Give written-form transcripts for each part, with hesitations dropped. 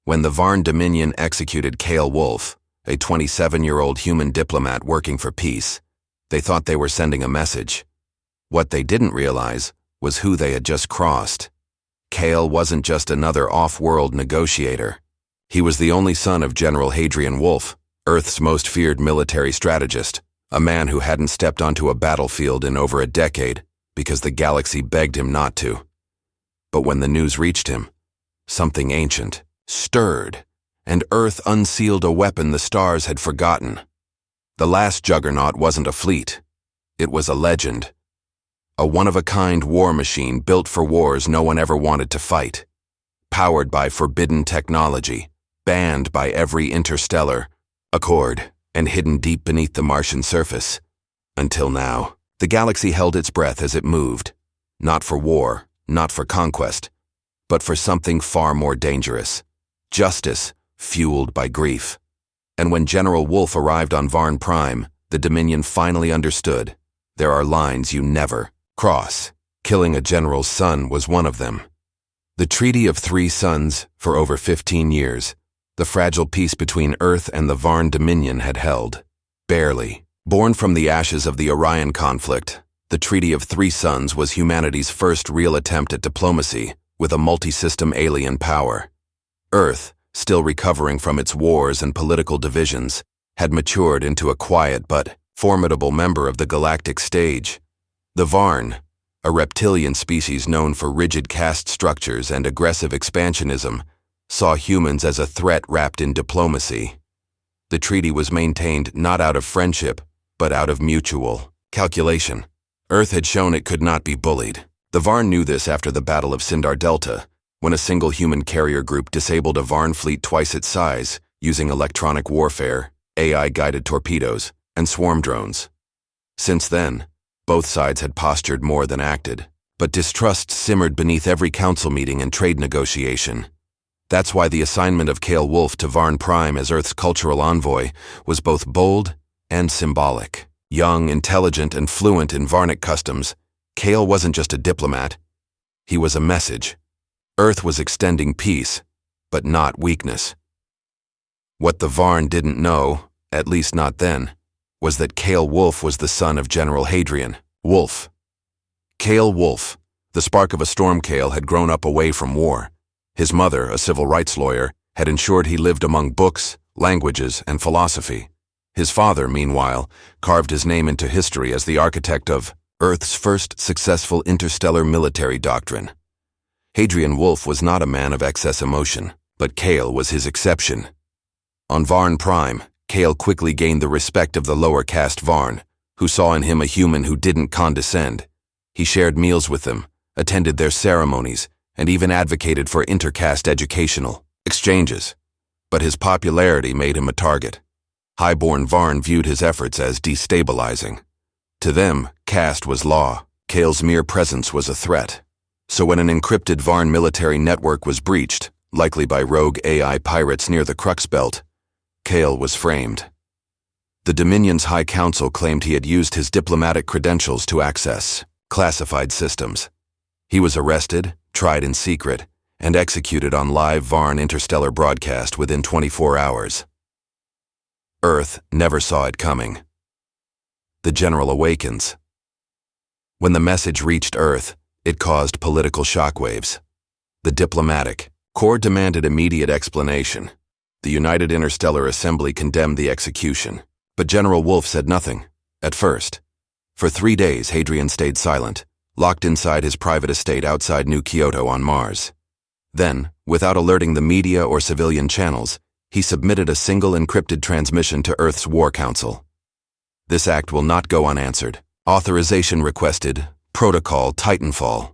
When the Varn Dominion executed Kale Wolf, a 27-year-old human diplomat working for peace, they thought they were sending a message. What they didn't realize was who they had just crossed. Kale wasn't just another off-world negotiator. He was the only son of General Kale Wolf, Earth's most feared military strategist, a man who hadn't stepped onto a battlefield in over a decade because the galaxy begged him not to. But when the news reached him, something ancient stirred, and Earth unsealed a weapon the stars had forgotten. The last juggernaut wasn't a fleet. It was a legend. A one-of-a-kind war machine built for wars no one ever wanted to fight. Powered by forbidden technology, banned by every interstellar accord, and hidden deep beneath the Martian surface. Until now, the galaxy held its breath as it moved. Not for war, not for conquest, but for something far more dangerous. Justice, fueled by grief. And when General Wolf arrived on Varn Prime, the Dominion finally understood. There are lines you never cross. Killing a general's son was one of them. The Treaty of Three Suns, for over 15 years, the fragile peace between Earth and the Varn Dominion had held. Barely. Born from the ashes of the Orion conflict, the Treaty of Three Suns was humanity's first real attempt at diplomacy with a multi-system alien power. Earth, still recovering from its wars and political divisions, had matured into a quiet but formidable member of the galactic stage. The Varn, a reptilian species known for rigid caste structures and aggressive expansionism, saw humans as a threat wrapped in diplomacy. The treaty was maintained not out of friendship, but out of mutual calculation. Earth had shown it could not be bullied. The Varn knew this after the Battle of Sindar Delta, when a single human carrier group disabled a Varn fleet twice its size using electronic warfare, AI-guided torpedoes, and swarm drones. Since then, both sides had postured more than acted, but distrust simmered beneath every council meeting and trade negotiation. That's why the assignment of Kale Wolf to Varn Prime as Earth's cultural envoy was both bold and symbolic. Young, intelligent, and fluent in Varnic customs, Kale wasn't just a diplomat. He was a message. Earth was extending peace, but not weakness. What the Varn didn't know, at least not then, was that Kale Wolf was the son of General Hadrian Wolf. Kale Wolf, the spark of a storm Kale, had grown up away from war. His mother, a civil rights lawyer, had ensured he lived among books, languages, and philosophy. His father, meanwhile, carved his name into history as the architect of Earth's first successful interstellar military doctrine. Hadrian Wolf was not a man of excess emotion, but Kale was his exception. On Varn Prime, Kale quickly gained the respect of the lower caste Varn, who saw in him a human who didn't condescend. He shared meals with them, attended their ceremonies, and even advocated for intercaste educational exchanges. But his popularity made him a target. Highborn Varn viewed his efforts as destabilizing. To them, caste was law. Kale's mere presence was a threat. So when an encrypted Varn military network was breached, likely by rogue AI pirates near the Crux Belt, Kale was framed. The Dominion's High Council claimed he had used his diplomatic credentials to access classified systems. He was arrested, tried in secret, and executed on live Varn interstellar broadcast within 24 hours. Earth never saw it coming. The General awakens. When the message reached Earth, it caused political shockwaves. The diplomatic corps demanded immediate explanation. The United Interstellar Assembly condemned the execution, but General Wolf said nothing, at first. For 3 days, Hadrian stayed silent, locked inside his private estate outside New Kyoto on Mars. Then, without alerting the media or civilian channels, he submitted a single encrypted transmission to Earth's War Council. This act will not go unanswered. Authorization requested. Protocol Titanfall.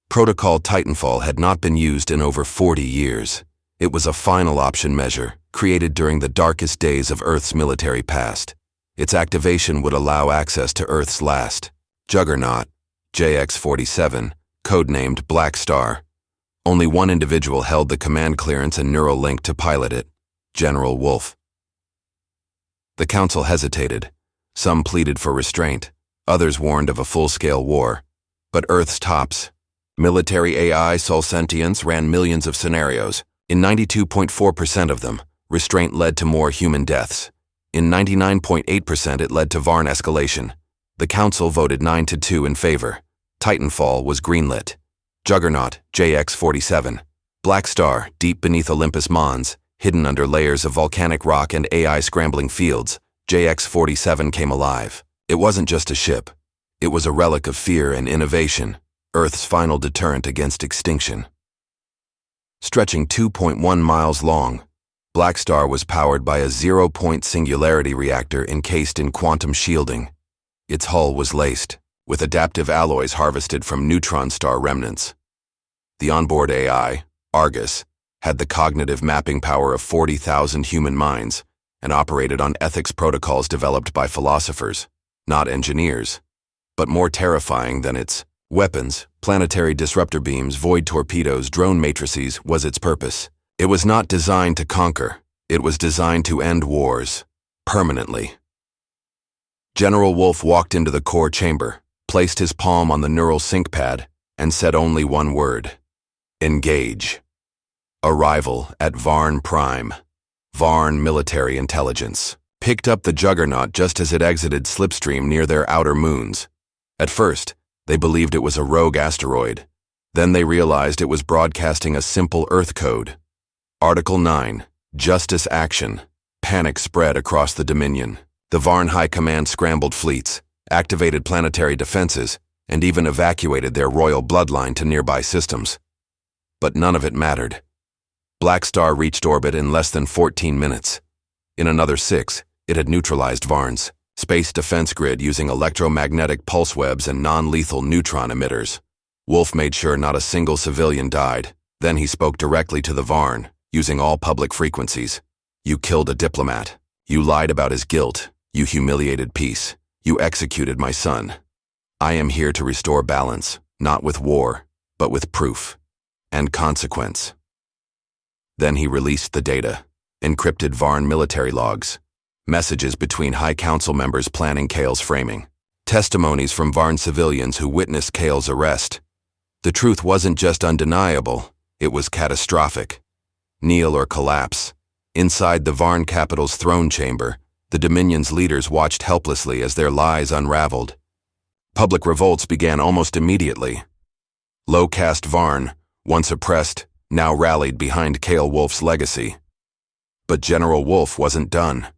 Protocol Titanfall had not been used in over 40 years. It was a final option measure, created during the darkest days of Earth's military past. Its activation would allow access to Earth's last juggernaut, JX-47, codenamed Black Star. Only one individual held the command clearance and neural link to pilot it, General Wolf. The council hesitated. Some pleaded for restraint. Others warned of a full-scale war. But Earth's tops, military AI Solsentience, ran millions of scenarios, In 92.4% of them, restraint led to more human deaths. In 99.8% it led to Varn escalation. The council voted 9-2 in favor. Titanfall was greenlit. Juggernaut, JX-47. Black Star, deep beneath Olympus Mons, hidden under layers of volcanic rock and AI scrambling fields, JX-47 came alive. It wasn't just a ship. It was a relic of fear and innovation, Earth's final deterrent against extinction. Stretching 2.1 miles long, Black Star was powered by a zero-point singularity reactor encased in quantum shielding. Its hull was laced with adaptive alloys harvested from neutron star remnants. The onboard AI, Argus, had the cognitive mapping power of 40,000 human minds and operated on ethics protocols developed by philosophers, not engineers. But more terrifying than its weapons, planetary disruptor beams, void torpedoes, drone matrices, was its purpose. It was not designed to conquer. It was designed to end wars, permanently. General Wolf walked into the core chamber, placed his palm on the neural sync pad, and said only one word: engage. Arrival at Varn Prime. Varn Military Intelligence picked up the Juggernaut just as it exited slipstream near their outer moons. At first, they believed it was a rogue asteroid. Then they realized it was broadcasting a simple Earth code. Article 9, Justice Action. Panic spread across the Dominion. The Varn High Command scrambled fleets, activated planetary defenses, and even evacuated their royal bloodline to nearby systems. But none of it mattered. Black Star reached orbit in less than 14 minutes. In another 6, it had neutralized Varn's space defense grid using electromagnetic pulse webs and non-lethal neutron emitters. Wolf made sure not a single civilian died. Then he spoke directly to the Varn, using all public frequencies. You killed a diplomat. You lied about his guilt. You humiliated peace. You executed my son. I am here to restore balance, not with war, but with proof and consequence. Then he released the data, encrypted Varn military logs, messages between High Council members planning Kale's framing, testimonies from Varn civilians who witnessed Kale's arrest. The truth wasn't just undeniable, it was catastrophic. Kneel or collapse. Inside the Varn capital's throne chamber, the Dominion's leaders watched helplessly as their lies unraveled. Public revolts began almost immediately. Low-caste Varn, once oppressed, now rallied behind Kale Wolf's legacy. But General Wolf wasn't done.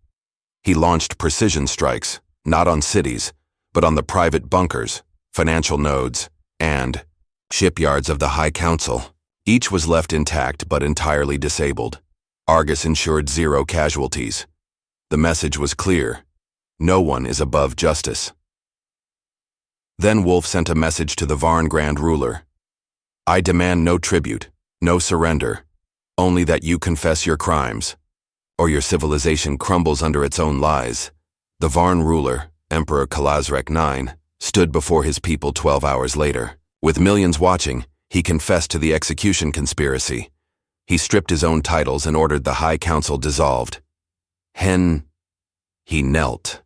He launched precision strikes, not on cities, but on the private bunkers, financial nodes, and shipyards of the High Council. Each was left intact but entirely disabled. Argus ensured 0 casualties. The message was clear: no one is above justice. Then Wolf sent a message to the Varn Grand Ruler. I demand no tribute, no surrender, only that you confess your crimes, or your civilization crumbles under its own lies. The Varn ruler, Emperor Kalazrek IX, stood before his people 12 hours later. With millions watching, he confessed to the execution conspiracy. He stripped his own titles and ordered the High Council dissolved. He knelt.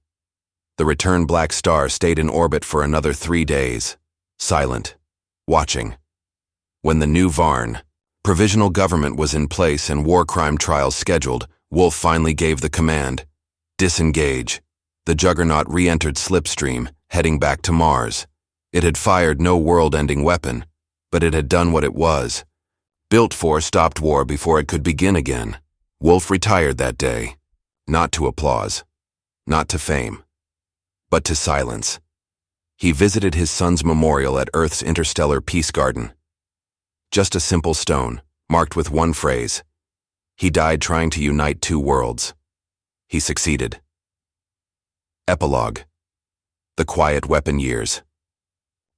The returned Black Star stayed in orbit for another 3 days, silent, watching. When the new Varn provisional government was in place and war crime trials scheduled, Wolf finally gave the command: disengage. The Juggernaut re-entered slipstream, heading back to Mars. It had fired no world-ending weapon, but it had done what it was. Built for stopped war before it could begin again. Wolf retired that day, not to applause, not to fame, but to silence. He visited his son's memorial at Earth's interstellar peace garden. Just a simple stone, marked with one phrase. He died trying to unite 2 worlds. He succeeded. Epilogue. The Quiet Weapon Years.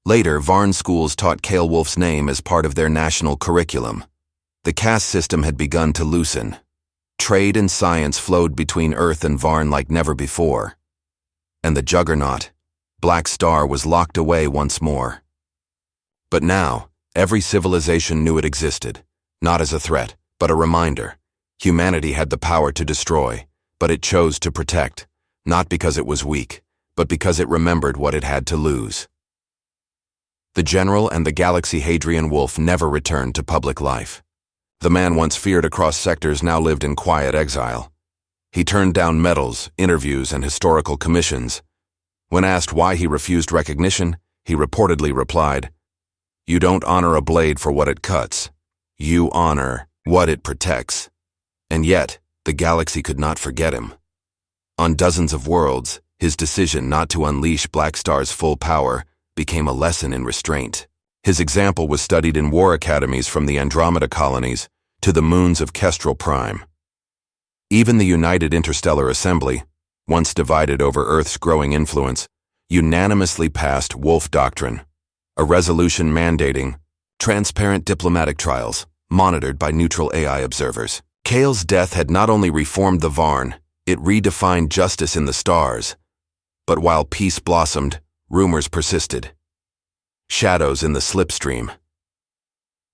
Later, Varn schools taught Kale Wolf's name as part of their national curriculum. The caste system had begun to loosen. Trade and science flowed between Earth and Varn like never before. And the Juggernaut, Black Star, was locked away once more. But now, every civilization knew it existed, not as a threat, but a reminder. Humanity had the power to destroy, but it chose to protect, not because it was weak, but because it remembered what it had to lose. The General and the Galaxy Hadrian Wolf never returned to public life. The man once feared across sectors now lived in quiet exile. He turned down medals, interviews, and historical commissions. When asked why he refused recognition, he reportedly replied, "You don't honor a blade for what it cuts. You honor what it protects." And yet, the galaxy could not forget him. On dozens of worlds, his decision not to unleash Black Star's full power became a lesson in restraint. His example was studied in war academies from the Andromeda colonies to the moons of Kestrel Prime. Even the United Interstellar Assembly, once divided over Earth's growing influence, unanimously passed Wolf Doctrine, a resolution mandating transparent diplomatic trials monitored by neutral AI observers. Kale's death had not only reformed the Varn, it redefined justice in the stars. But while peace blossomed, rumors persisted. Shadows in the slipstream.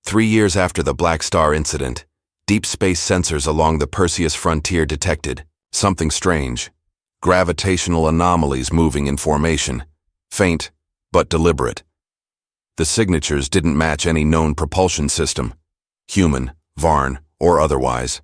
3 years after the Black Star incident, deep space sensors along the Perseus frontier detected something strange: gravitational anomalies moving in formation, faint but deliberate. The signatures didn't match any known propulsion system, human, Varn, or otherwise.